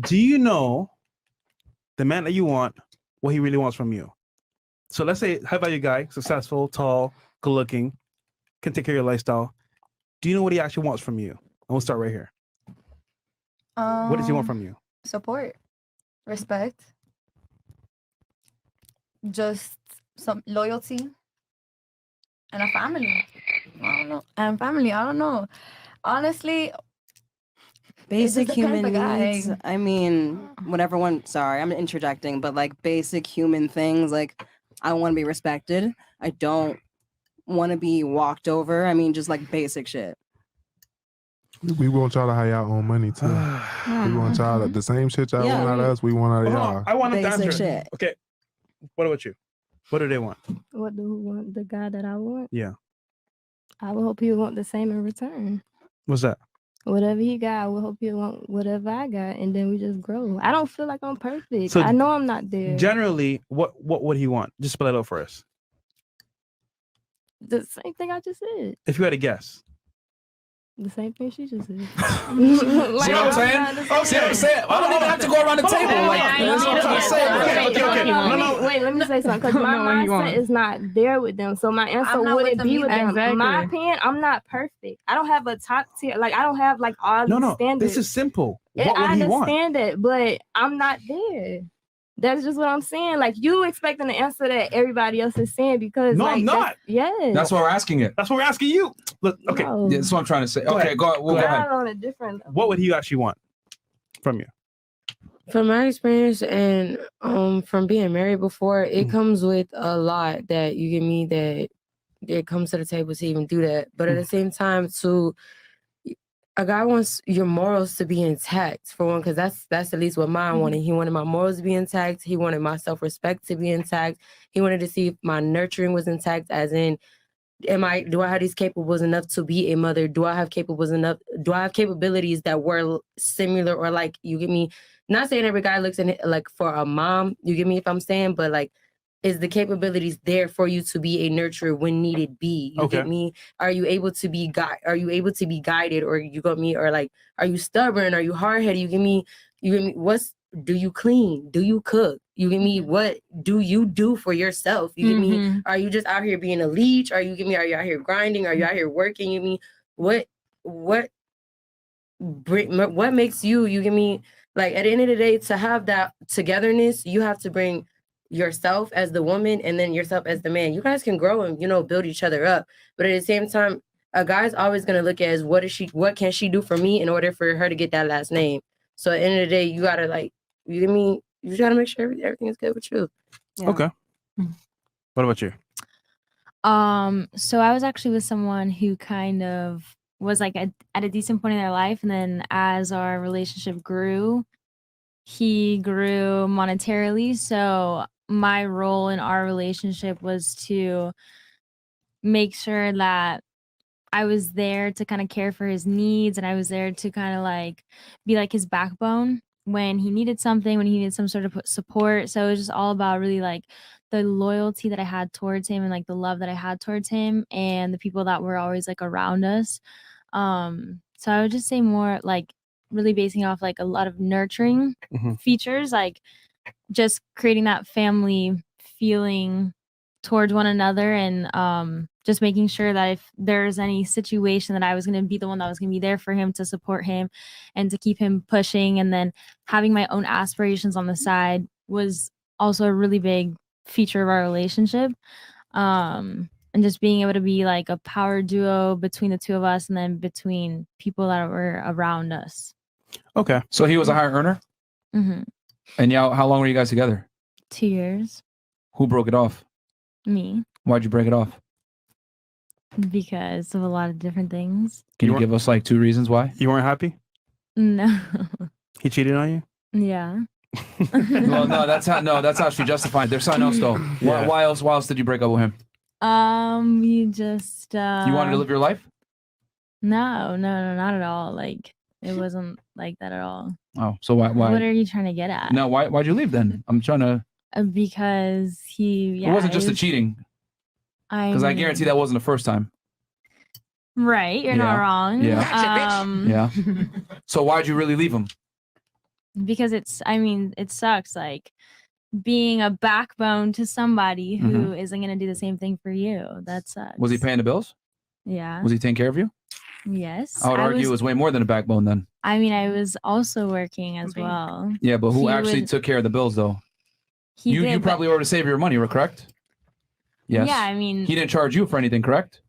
Do you know the man that you want, what he really wants from you? So let's say, how about your guy, successful, tall, good looking, can take care of your lifestyle. Do you know what he actually wants from you? And we'll start right here. What does he want from you? Support, respect, just some loyalty, and a family. I don't know. And family, I don't know. Honestly, basic human guy. needs. I mean, whatever one. Sorry, I'm interjecting, but like basic human things. Like, I want to be respected. I don't want to be walked over. I mean, just like basic shit. We want y'all to have y'all own money too. We want y'all to, the same shit y'all want out of us. We want out of y'all. I want him to Basic answer. shit. Okay. What about you? What do they want? What do we want? The guy that I want? Yeah. I would hope he would want the same in return. What's that? Whatever he got, I would hope he want whatever I got, and then we just grow. I don't feel like I'm perfect. So I know I'm not there. Generally, what would he want? Just spell it out for us. The same thing I just said. If you had a guess. The same thing she just said. See what I'm saying? See what I'm saying? I don't even have to go around the table like that's what I'm trying to say. Okay. Wait, let me say something. Because my mindset is not there with them. So my answer wouldn't be with them. In my opinion, I'm not perfect. I don't have a top tier. Like, I don't have like all these standards. This is simple. What I would he want? understand it, but I'm not there. That's just what I'm saying. Like, you expecting the answer that everybody else is saying because No, like, I'm not. Yes. That's why we're asking it. That's what we're asking you. Look, okay. No. Yeah, that's what I'm trying to say. Go Okay, ahead. go ahead. on a different level. What would he actually want from you? From my experience and from being married before, it comes with a lot that you give me that it comes to the table to even do that. But at the same time, a guy wants your morals to be intact for one, because that's at least what mine wanted. He wanted my morals to be intact. He wanted my self-respect to be intact. He wanted to see if my nurturing was intact, as in, do I have these capables enough to be a mother? Do I have capables enough? Do I have capabilities that were similar or like, you get me? Not saying every guy looks in it like for a mom, you get me if I'm saying, but like, is the capabilities there for you to be a nurturer when needed be? You get me? Are you able to be guided, or you got me? Or like, are you stubborn? Are you hard headed? You get me? Do you clean? Do you cook? You get me? What do you do for yourself? You get me? Are you just out here being a leech? Are you me? Are you out here grinding? Are you out here working? You get me? What makes you get me? Like, at the end of the day, to have that togetherness, you have to bring yourself as the woman and then yourself as the man. You guys can grow and build each other up, but at the same time, a guy's always going to look at what can she do for me in order for her to get that last name. So at the end of the day, you gotta like, you get me, you just gotta make sure everything is good with you. Yeah. Okay. What about you? So I was actually with someone who kind of was like at a decent point in their life, and then as our relationship grew, he grew monetarily. So my role in our relationship was to make sure that I was there to kind of care for his needs, and I was there to kind of like be like his backbone when he needed something, when he needed some sort of support. So it was just all about really like the loyalty that I had towards him and like the love that I had towards him and the people that were always like around us. So I would just say more like really basing off like a lot of nurturing features, like just creating that family feeling towards one another, and just making sure that if there's any situation that I was going to be the one that was going to be there for him to support him and to keep him pushing, and then having my own aspirations on the side was also a really big feature of our relationship. And just being able to be like a power duo between the two of us and then between people that were around us. Okay. So he was a higher earner? And how long were you guys together? 2 years. Who broke it off? Me. Why'd you break it off? Because of a lot of different things. Can you give us like 2 reasons why? You weren't happy? No. He cheated on you? Yeah. Well, no, that's how she justified. There's something else though. Yeah. Why else did you break up with him? You just You wanted to live your life? No, not at all. Like, it wasn't like that at all. Oh, so why? What are you trying to get at? No, why'd you leave then? I'm trying to. Because he. It wasn't just the cheating. Because I guarantee that wasn't the first time. Right, you're not wrong. Yeah. Yeah. So why'd you really leave him? because it sucks like being a backbone to somebody who isn't going to do the same thing for you. That sucks. Was he paying the bills? Yeah. Was he taking care of you? Yes. I would argue it was way more than a backbone then. I mean, I was also working as well. Yeah, but who He actually would- took care of the bills though? He You did, but- probably were to save your money, correct? Yes. Yeah, I mean, He didn't charge you for anything, correct?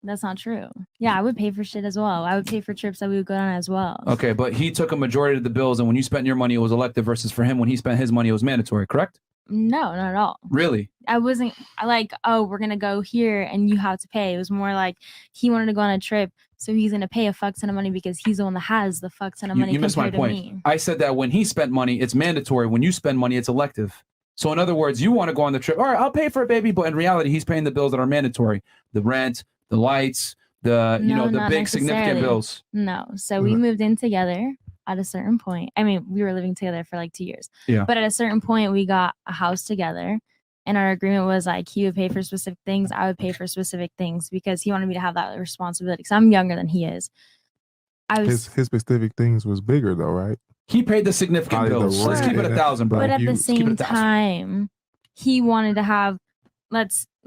that's not true. Yeah, I would pay for shit as well. I would pay for trips that we would go on as well. Okay, but he took a majority of the bills, and when you spent your money, it was elective versus for him, when he spent his money, it was mandatory, correct? No, not at all. Really? I wasn't like, oh, we're gonna go here and you have to pay. It was more like he wanted to go on a trip, so he's gonna pay a fuck ton of money because he's the one that has the fuck ton of money. You missed my compared point. to me. I said that when he spent money, it's mandatory. When you spend money, it's elective. So in other words, you want to go on the trip. All right, I'll pay for it, baby. But in reality, he's paying the bills that are mandatory: the rent, the lights, the No, the not big significant necessarily. bills. No. So we moved in together at a certain point. I mean, we were living together for like 2 years. Yeah. But at a certain point, we got a house together. And our agreement was like he would pay for specific things, I would pay for specific things because he wanted me to have that responsibility. Because I'm younger than he is. I was, His specific things was bigger though, right? He paid the significant Probably the bills. Let's keep it rent. 1,000, bro. but at you- the let's keep it same 1,000. time, he wanted to have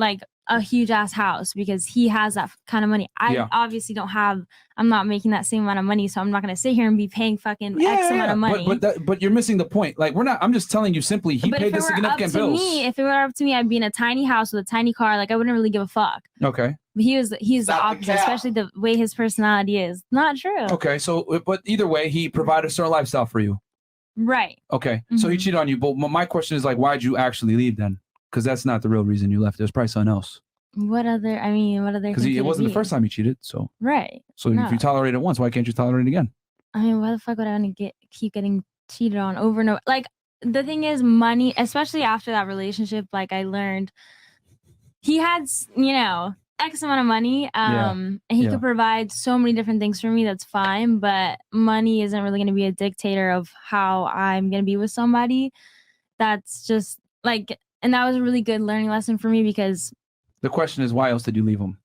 like a huge ass house because he has that kind of money. I Yeah. obviously don't have. I'm not making that same amount of money, so I'm not gonna sit here and be paying fucking X amount of money. But you're missing the point. Like, we're not. I'm just telling you simply. He But paid if the it were up significant to bills. me, if it were up to me, I'd be in a tiny house with a tiny car. Like I wouldn't really give a fuck. Okay. But he's the Stop the opposite, cap. especially the way his personality is. Not true. Okay. So, but either way, he provided a certain lifestyle for you. Right. Okay. So he Mhm. cheated on you. But my question is like, why'd you actually leave then? Because that's not the real reason you left. There's probably something else. What other? Because it wasn't the first time you cheated. So, Right. so No. if you tolerate it once, why can't you tolerate it again? I mean, why the fuck would I want to keep getting cheated on over and over? Like the thing is, money, especially after that relationship. Like I learned, he had X amount of money, and he Yeah. could provide so many different things for me. That's fine, but money isn't really going to be a dictator of how I'm going to be with somebody. That's just like, and that was a really good learning lesson for me because The question is, why else did you leave him?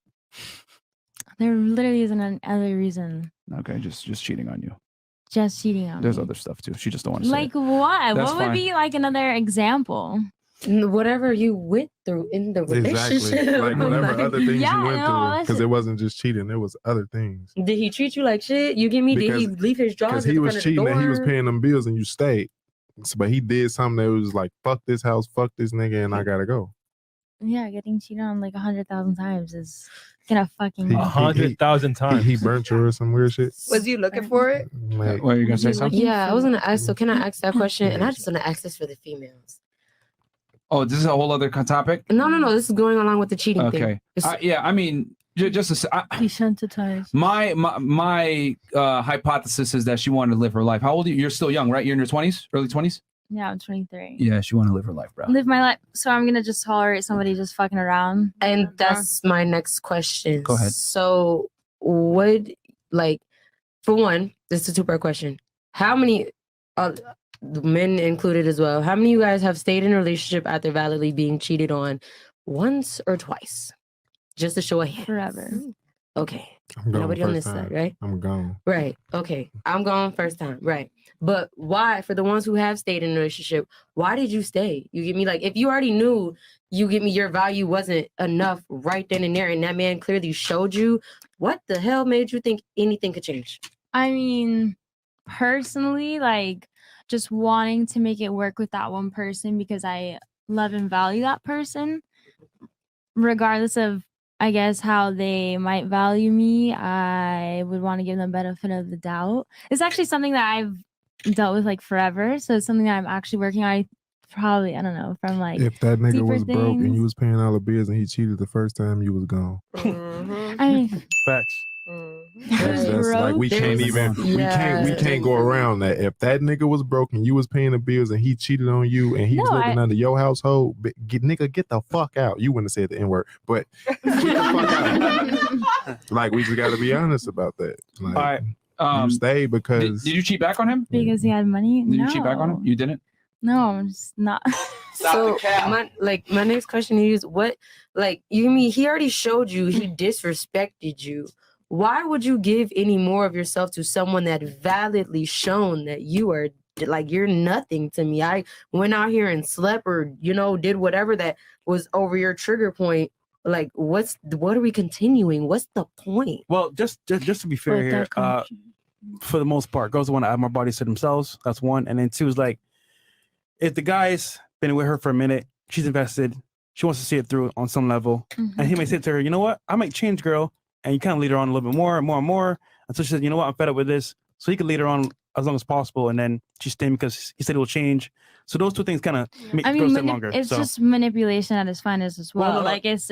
there literally isn't another reason. Okay, just cheating on you. Just cheating on There's me. other stuff too. She just don't want to say Like it. what? That's What would fine. be like another example? Whatever you went through in the relationship. Exactly. Like whatever Like, other things Yeah, you went no, through, that's because it wasn't just cheating; it was other things. Did he treat you like shit? You get me? Did he leave his Because drawers he at the was front of the cheating and he was door? paying them bills, and you stayed. So, but he did something that was like, "Fuck this house, fuck this nigga," and I gotta go. Yeah, getting cheated on like 100,000 times is gonna fucking. He- 100,000 times. He burnt you or some weird shit. Was you looking for it? Like, What are you gonna say? Like- Something? Yeah, I was gonna ask. So can I ask that question? And I just want to ask this for the females. Oh, this is a whole other topic. No. This is going along with the cheating thing. Okay. It's- Yeah. I mean, just to say, Desensitized. my hypothesis is that she wanted to live her life. How old are you? You're still young, right? You're in your 20s, early 20s. Yeah, I'm 23. Yeah, she wanted to live her life, bro. Live my life. So I'm gonna just tolerate somebody just fucking around. And that's my next question. Go ahead. So would for one, this is a two-part question. How many men included as well, how many of you guys have stayed in a relationship after validly being cheated on once or twice? Just to show a hand. Forever. Okay. I'm going Nobody on first this time. side, right? I'm gone. Right. Okay. I'm going first time. Right. But why, for the ones who have stayed in a relationship, why did you stay? You get me? Like, if you already knew, you get me, your value wasn't enough right then and there, and that man clearly showed you, what the hell made you think anything could change? I mean, personally, like just wanting to make it work with that one person because I love and value that person, regardless of, I guess, how they might value me. I would want to give them benefit of the doubt. It's actually something that I've dealt with like forever. So it's something that I'm actually working on. I probably, I don't know, from like If that nigga deeper was broke and things. you was paying all the bills and he cheated the first time, you was gone. I mean, Facts. That's like we can't even we can't go around that. If that nigga was broke and you was paying the bills and he cheated on you and he was No, living under your household, nigga, get the fuck out. You wouldn't have said the N-word, but get the fuck out. Like we just gotta be honest about that. Like, All right. you stay because Did you cheat back on him? because he had money. Did you cheat back on him? You didn't? No, I'm just not. So my next question to you is what, you mean he already showed you he disrespected you. Why would you give any more of yourself to someone that validly shown that you are like you're nothing to me. I went out here and slept or, you know, did whatever that was over your trigger point. Like, what are we continuing? What's the point? Well, just to be fair here, for the most part, girls want to add more bodies to themselves. That's one. And then two is like, if the guy's been with her for a minute, she's invested, she wants to see it through on some level, and he may say to her, you know what, I might change, girl, and you kind of lead her on a little bit more and more and more. And so she says, you know what, I'm fed up with this. So he can lead her on as long as possible, and then she's staying because he said it will change. So those two things kind of make girls stay longer. It's so. just manipulation at its finest as well. No. Like it's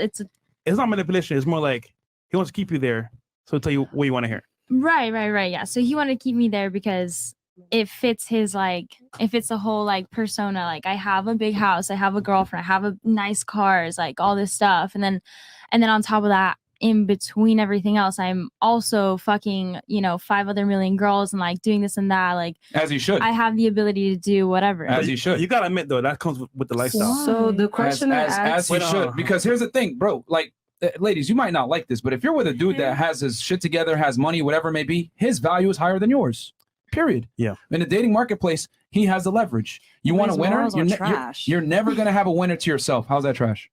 not manipulation. It's more like he wants to keep you there, so he'll tell you what you want to hear. Right. Yeah. So he wanted to keep me there because it fits his it fits the whole persona. Like I have a big house, I have a girlfriend, I have a nice cars, like all this stuff, and then on top of that, in between everything else, I'm also fucking 5 other million girls and like doing this and that. Like as you should. I have the ability to do whatever. As you should. You gotta admit though, that comes with the lifestyle. So the question as you should, because here's the thing, bro. Like, ladies, you might not like this, but if you're with a dude that has his shit together, has money, whatever it may be, his value is higher than yours. Period. Yeah. In the dating marketplace, he has the leverage. You want a winner? You're never gonna have a winner to yourself. How's that trash?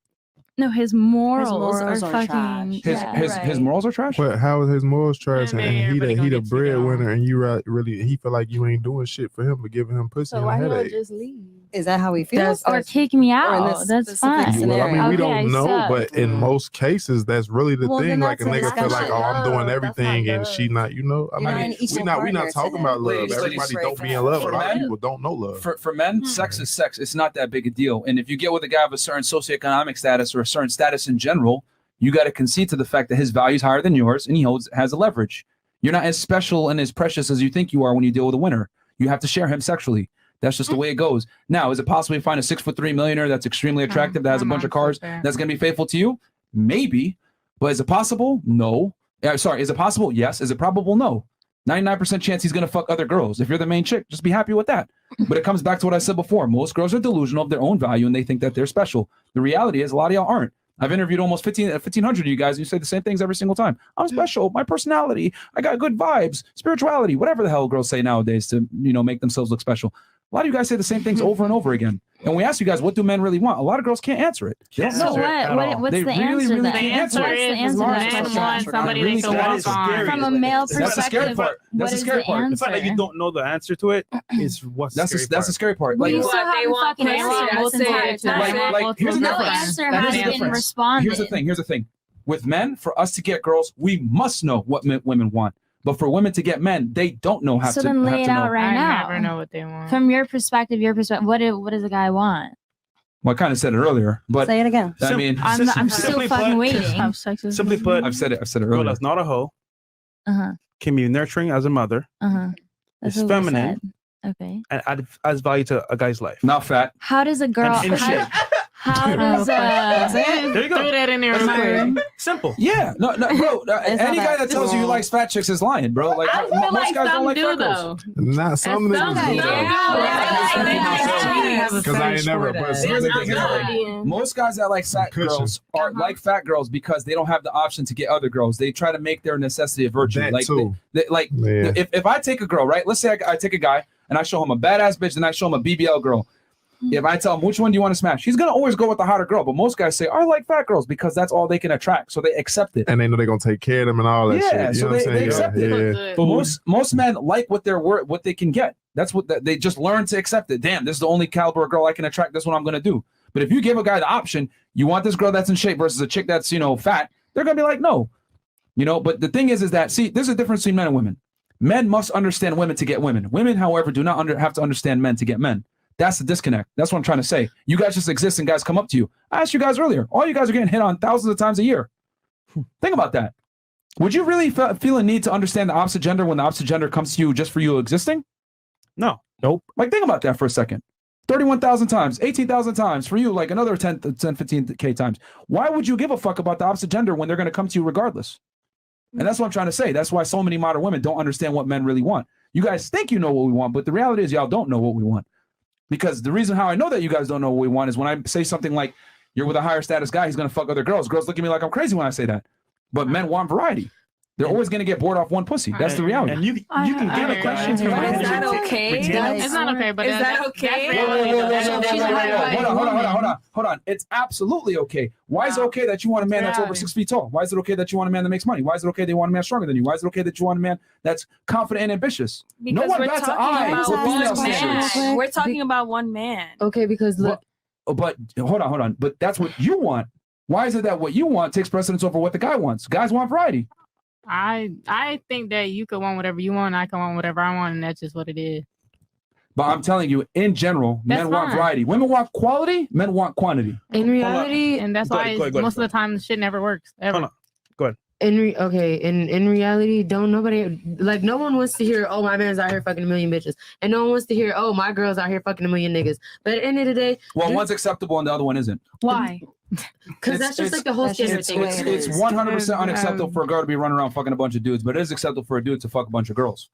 No, his morals are fucking trash. His morals are trash. But how is his morals trash? Yeah, And man, he the breadwinner, and you really he feel like you ain't doing shit for him, but giving him pussy So and a why not headache. just leave? Is that how he feels? or kick me or in out. this That's specific fine. Well, I mean, we Okay, don't know, suck. but in most cases, that's really the Well, thing. then Like a that's a nigga feel like, discussion. oh, I'm doing Love, that's everything, not and love. she not. You know, I You're not mean, an equal we not partner talking to about him. love. Ladies, Everybody ladies, don't be in love. A lot of men- people don't know love. For men, sex is sex. It's not that big a deal. And if you get with a guy of a certain socioeconomic status or a certain status in general, you got to concede to the fact that his value is higher than yours, and he has a leverage. You're not as special and as precious as you think you are when you deal with a winner. You have to share him sexually. That's just the way it goes. Now, is it possible to find a 6'3" millionaire that's extremely attractive, that has a bunch of cars, that's going to be faithful to you? Maybe. But is it possible? No. Sorry, is it possible? Yes. Is it probable? No. 99% chance he's going to fuck other girls. If you're the main chick, just be happy with that. But it comes back to what I said before. Most girls are delusional of their own value, and they think that they're special. The reality is a lot of y'all aren't. I've interviewed almost 1,500 of you guys, and you say the same things every single time. I'm special. My personality. I got good vibes, spirituality, whatever the hell girls say nowadays to, make themselves look special. A lot of you guys say the same things over and over again. And we ask you guys, what do men really want? A lot of girls can't answer it. They don't So know. what's They the really, answer really then? can't answer What's it. the answer to that Men question? want somebody Really they can that walk is on. scary. From a male That's the scary perspective, part. what That's the is scary the part. The fact that you answer? don't know the answer to it is what's That's scary the scary part. Well, Like, you still What they haven't want, fucking they want answered this entire multiple time. like, here's the No difference. answer Here's has the been difference. responded. Here's the thing. With men, for us to get girls, we must know what women want. But for women to get men, they don't know how So to then lay it know. out right I now. never know what they want. From your perspective, what does a guy want? Well, I kind of said it earlier, but Say it again. I mean, I'm still Simply fucking put- waiting. Simply put, I've said it girl earlier. that's not a hoe, Uh-huh. can be nurturing as a mother, That's is what we feminine, said. Okay. and adds value to a guy's life. Not fat. How does a girl? And in shape. How does There you go. Threw that in there. Sorry. Simple. Yeah, no, bro. Any guy that tells you he likes fat chicks is lying, bro. Like I feel most like guys don't some like do fat girls. though. Not some Some niggas do. do. Because I ain't never. But Here's the some thing, niggas- most guys that like fat girls are like fat girls because they don't have the option to get other girls. They try to make their necessity a virtue. That Like, too. Yeah. if I take a girl, right? Let's say I take a guy and I show him a badass bitch, and I show him a BBL girl. If I tell him which one do you want to smash, he's gonna always go with the hotter girl. But most guys say, I like fat girls because that's all they can attract, so they accept it. And they know they're gonna take care of them and all that Yeah, shit. You so know what I'm they saying? accept it. But most men like what they can get. That's what they just learn to accept it. Damn, this is the only caliber of girl I can attract. That's what I'm gonna do. But if you give a guy the option, you want this girl that's in shape versus a chick that's fat, they're gonna be like, no. But the thing is that there's a difference between men and women. Men must understand women to get women. Women, however, do not have to understand men to get men. That's the disconnect. That's what I'm trying to say. You guys just exist and guys come up to you. I asked you guys earlier. All you guys are getting hit on thousands of times a year. Think about that. Would you really feel a need to understand the opposite gender when the opposite gender comes to you just for you existing? No. Nope. Like, think about that for a second. 31,000 times, 18,000 times for you, like another 10, 15K times. Why would you give a fuck about the opposite gender when they're going to come to you regardless? And that's what I'm trying to say. That's why so many modern women don't understand what men really want. You guys think you know what we want, but the reality is y'all don't know what we want. Because the reason how I know that you guys don't know what we want is when I say something like, you're with a higher status guy, he's going to fuck other girls. Girls look at me like I'm crazy when I say that. But men want variety. They're always going to get bored off one pussy. That's the reality. And you can get a question to But is that okay? It's not okay, but is that okay? Hold on. It's absolutely okay. Why is it okay that you want a man that's over 6 feet tall? Why is it okay that you want a man that makes money? Why is it okay that you want a man stronger than you? Why is it okay that you want a man that's confident and ambitious? Because no one we're bats an talking eye about with female one standards. man. We're talking about one man. Okay, because look, But hold on. But that's what you want. Why is it that what you want takes precedence over what the guy wants? Guys want variety. I think that you could want whatever you want, I can want whatever I want, and that's just what it is. But I'm telling you, in general, men want variety. Women want quality. Men want quantity. in reality, And that's Go why ahead, go ahead, go most ahead. of the time shit never works. Ever. Hold on. Go ahead. in reality, no one wants to hear, oh, my man's out here fucking a million bitches, and no one wants to hear, oh, my girl's out here fucking a million niggas. But at the end of the day, Well, one's acceptable and the other one isn't. Why? because that's just like the whole that's just standard thing. It's 100% unacceptable for a girl to be running around fucking a bunch of dudes, but it is acceptable for a dude to fuck a bunch of girls.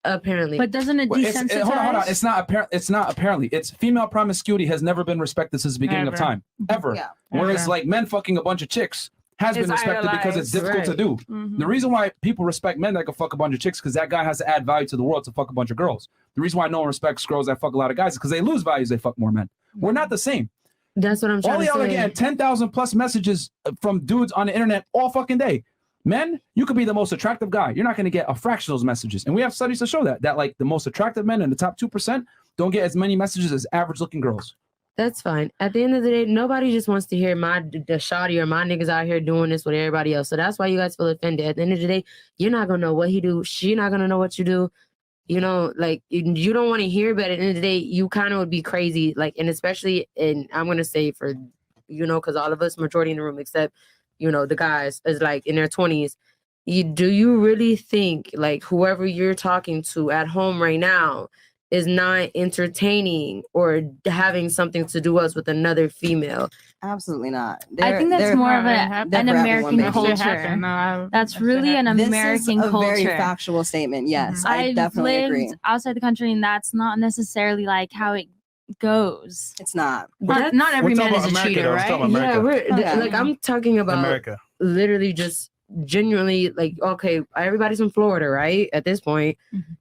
Apparently, But doesn't it Well, desensitize? hold on. It's not apparent. It's not apparently. It's female promiscuity has never been respected since the beginning of Ever. time, ever. Yeah. Whereas Ever. like men fucking a bunch of chicks has It's been respected because it's idolized, difficult to do. Mhm. The reason why people respect men that can fuck a bunch of chicks because that guy has to add value to the world to fuck a bunch of girls. The reason why no one respects girls that fuck a lot of guys is because they lose values. They fuck more men. We're not the same. that's what I'm trying All to y'all are say. getting 10,000 plus messages from dudes on the internet all fucking day. Men, you could be the most attractive guy. You're not going to get a fraction of those messages. And we have studies to show that like the most attractive men in the top 2% don't get as many messages as average looking girls. That's fine. At the end of the day, nobody just wants to hear the shawty or my niggas out here doing this with everybody else. So that's why you guys feel offended. At the end of the day, you're not gonna know what he do. She not gonna know what you do. You know, like you don't want to hear, but at the end of the day, you kind of would be crazy. Like, and especially, and I'm gonna say for, because all of us, majority in the room, except, the guys, is like in their 20s. Do you really think like whoever you're talking to at home right now is not entertaining or having something to do else with another female? Absolutely not. I think that's more of They're an for American everyone, culture. That's really an This American is a very culture. factual statement. Yes, I I've definitely lived agree. outside the country, and that's not necessarily like how it goes. It's not. Not every We're talking man is a about America, cheater, though. We're right? talking about Yeah, America. we're like I'm talking about America. literally just genuinely like, okay, everybody's from Florida, right? At this point,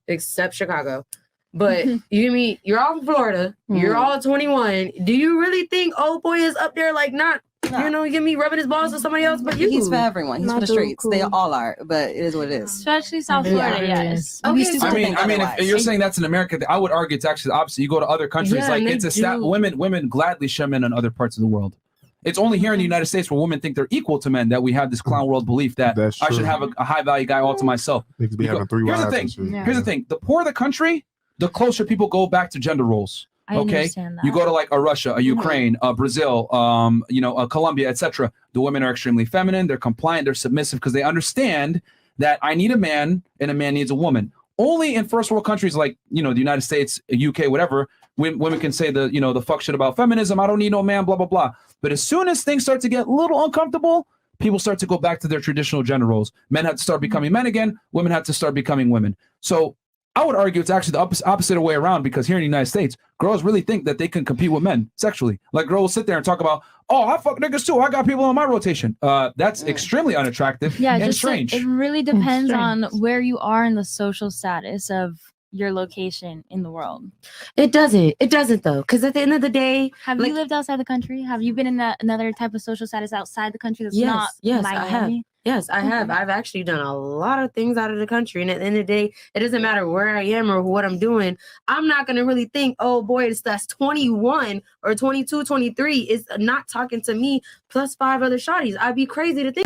except Chicago. But you hear me? You're all from Florida. You're all 21. Do you really think old boy is up there like not? No. You get me rubbing his balls with somebody else, but you. He's for everyone. He's for Not the streets. They cool. all are, but it is what it is. Especially South Florida, yes. We used to I mean, think if otherwise. you're saying that's in America, I would argue it's actually the opposite. You go to other countries, Yeah, like and it's they a do. women gladly shun men in other parts of the world. It's only here in the United States where women think they're equal to men that we have this clown world belief that That's I should true. have a high value guy all to myself. Niggas be having 3 Here's the wives thing. and shit. Yeah. Here's the thing. The poorer the country, the closer people go back to gender roles. I Okay, understand that. you go to like a Russia, a Ukraine, a Brazil, a Colombia, etc. The women are extremely feminine. They're compliant. They're submissive because they understand that I need a man and a man needs a woman. Only in first world countries like the United States, UK, whatever, women can say the fuck shit about feminism. I don't need no man, blah blah blah. But as soon as things start to get a little uncomfortable, people start to go back to their traditional gender roles. Men have to start becoming men again. Women have to start becoming women. So I would argue it's actually the opposite way around because here in the United States, girls really think that they can compete with men sexually. Like girls will sit there and talk about, oh, I fuck niggas too. I got people on my rotation. That's extremely unattractive and just strange. it really depends on strange. where you are in the social status of your location in the world. It doesn't. It doesn't though, because at the end of the day, Have like- you lived outside the country? Have you been in another type of social status outside the country that's Yes, not yes, Miami? I have. Yes, I have. I've actually done a lot of things out of the country. And at the end of the day, it doesn't matter where I am or what I'm doing. I'm not going to really think, oh boy, that's 21 or 22, 23 is not talking to me plus 5 other shawties. I'd be crazy to think.